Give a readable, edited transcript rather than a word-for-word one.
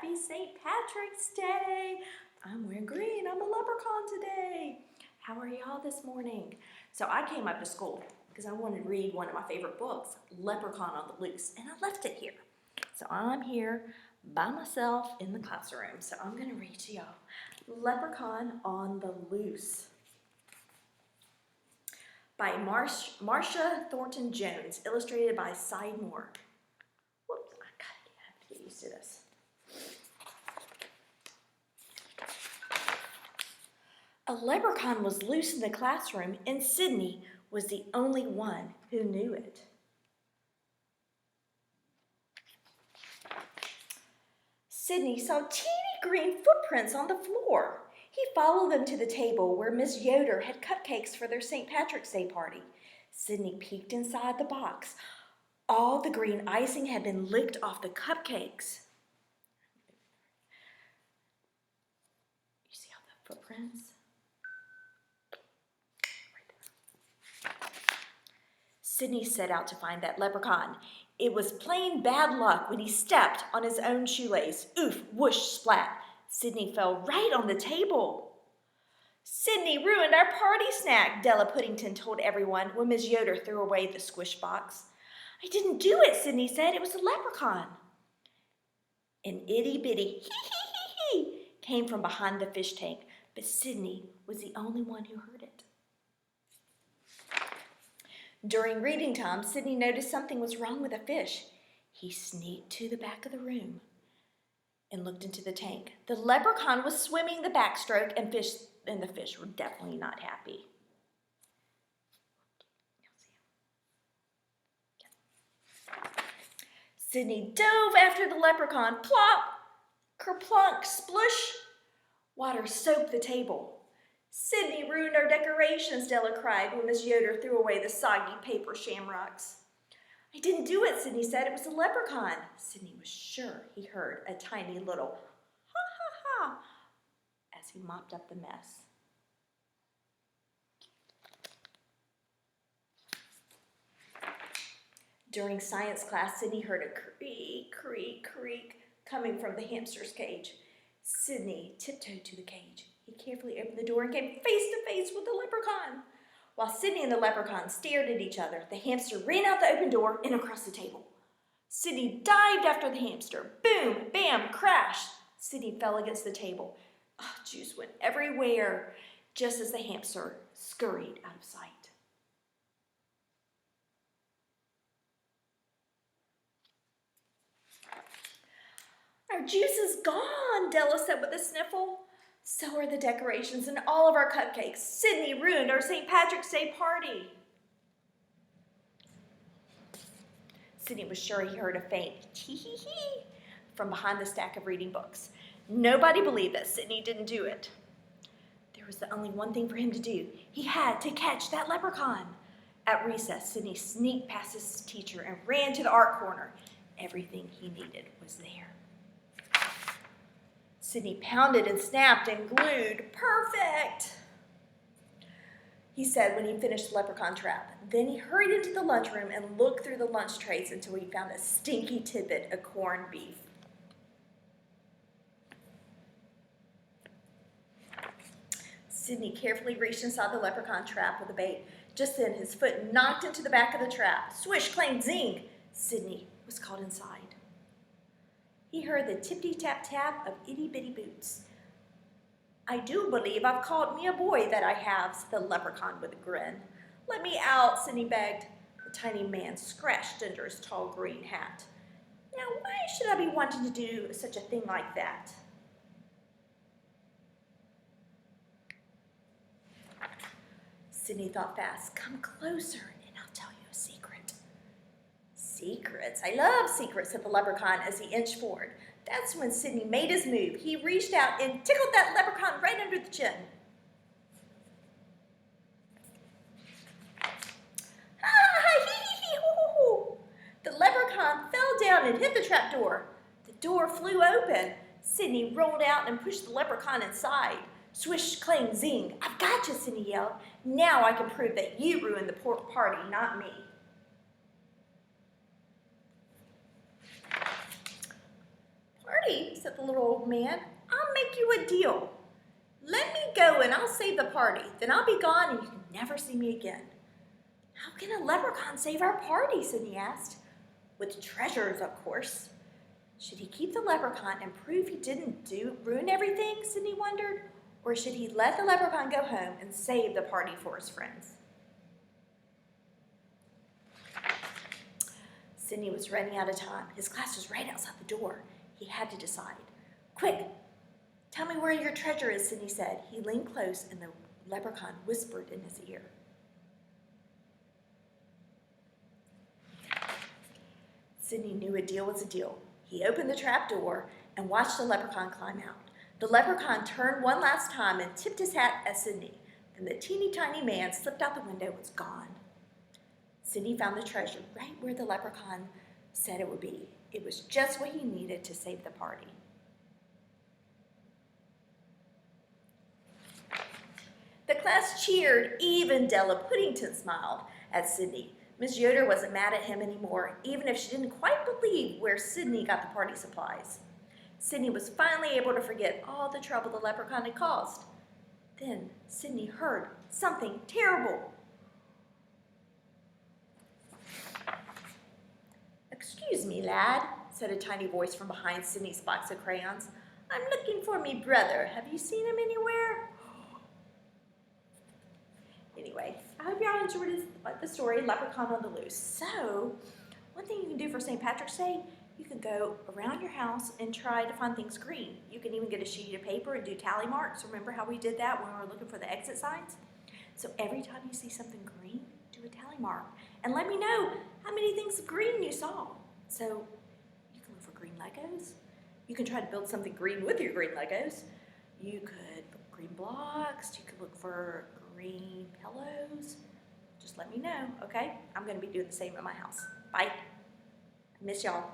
Happy St. Patrick's Day. I'm wearing green. I'm a leprechaun today. How are y'all this morning? So I came up to school because I wanted to read one of my favorite books, Leprechaun on the Loose, and I left it here. So I'm here by myself in the classroom. So I'm going to read to y'all Leprechaun on the Loose by Marcia Thornton Jones, illustrated by Cy Moore. Whoops, I have to get used to this. A leprechaun was loose in the classroom, and Sydney was the only one who knew it. Sydney saw teeny green footprints on the floor. He followed them to the table where Miss Yoder had cupcakes for their St. Patrick's Day party. Sydney peeked inside the box. All the green icing had been licked off the cupcakes. You see all the footprints? Right there. Sydney set out to find that leprechaun. It was plain bad luck when he stepped on his own shoelace. Oof, whoosh, splat. Sydney fell right on the table. Sydney ruined our party snack, Della Puddington told everyone when Miss Yoder threw away the squish box. I didn't do it, Sydney said. It was a leprechaun. An itty-bitty hee-hee-hee-hee came from behind the fish tank, but Sydney was the only one who heard it. During reading time, Sydney noticed something was wrong with a fish. He sneaked to the back of the room and looked into the tank. The leprechaun was swimming the backstroke, and the fish were definitely not happy. Sydney dove after the leprechaun. Plop! Kerplunk! Splush! Water soaked the table. Sydney ruined our decorations, Della cried when Miss Yoder threw away the soggy paper shamrocks. I didn't do it, Sydney said. It was a leprechaun. Sydney was sure he heard a tiny little ha-ha-ha as he mopped up the mess. During science class, Sydney heard a creak, creak, creak coming from the hamster's cage. Sydney tiptoed to the cage. He carefully opened the door and came face to face with the leprechaun. While Sydney and the leprechaun stared at each other, the hamster ran out the open door and across the table. Sydney dived after the hamster. Boom, bam, crash. Sydney fell against the table. Oh, juice went everywhere, just as the hamster scurried out of sight. Our juice is gone, Della said with a sniffle. So are the decorations and all of our cupcakes. Sydney ruined our St. Patrick's Day party. Sydney was sure he heard a faint tee-hee-hee from behind the stack of reading books. Nobody believed that Sydney didn't do it. There was only one thing for him to do. He had to catch that leprechaun. At recess, Sydney sneaked past his teacher and ran to the art corner. Everything he needed was there. Sydney pounded and snapped and glued. Perfect, he said when he finished the leprechaun trap. Then he hurried into the lunchroom and looked through the lunch trays until he found a stinky tidbit of corned beef. Sydney carefully reached inside the leprechaun trap with the bait. Just then, his foot knocked into the back of the trap. Swish, clang, zing! Sydney was caught inside. He heard the tippity-tap-tap of itty-bitty boots. I do believe I've caught me a boy, that I have, said the leprechaun with a grin. Let me out, Sydney begged. The tiny man scratched under his tall green hat. Now, why should I be wanting to do such a thing like that? Sydney thought fast. Come closer, and I'll tell you a secret. Secrets? I love secrets, said the leprechaun as he inched forward. That's when Sydney made his move. He reached out and tickled that leprechaun right under the chin. The leprechaun fell down and hit the trap door. The door flew open. Sydney rolled out and pushed the leprechaun inside. Swish, clang, zing. I've got you, Sydney yelled. Now I can prove that you ruined the party, not me. Party? said the little old man. I'll make you a deal. Let me go and I'll save the party. Then I'll be gone and you can never see me again. How can a leprechaun save our party? Sydney asked. With treasures, of course. Should he keep the leprechaun and prove he didn't ruin everything, Sydney wondered? Or should he let the leprechaun go home and save the party for his friends? Sydney was running out of time. His class was right outside the door. He had to decide. Quick, tell me where your treasure is, Sydney said. He leaned close and the leprechaun whispered in his ear. Sydney knew a deal was a deal. He opened the trap door and watched the leprechaun climb out. The leprechaun turned one last time and tipped his hat at Sydney. Then the teeny tiny man slipped out the window and was gone. Sydney found the treasure right where the leprechaun said it would be. It was just what he needed to save the party. The class cheered. Even Della Puddington smiled at Sydney. Miss Yoder wasn't mad at him anymore, even if she didn't quite believe where Sydney got the party supplies. Sydney was finally able to forget all the trouble the leprechaun had caused. Then Sydney heard something terrible. "Excuse me, lad," said a tiny voice from behind Sydney's box of crayons. "I'm looking for me brother. Have you seen him anywhere?" Anyway, I hope y'all enjoyed the story, Leprechaun on the Loose. So, one thing you can do for St. Patrick's Day, you can go around your house and try to find things green. You can even get a sheet of paper and do tally marks. Remember how we did that when we were looking for the exit signs? So every time you see something green, do a tally mark. And let me know how many things green you saw. So you can look for green Legos. You can try to build something green with your green Legos. You could put green blocks. You could look for green pillows. Just let me know, okay? I'm going to be doing the same at my house. Bye. I miss y'all.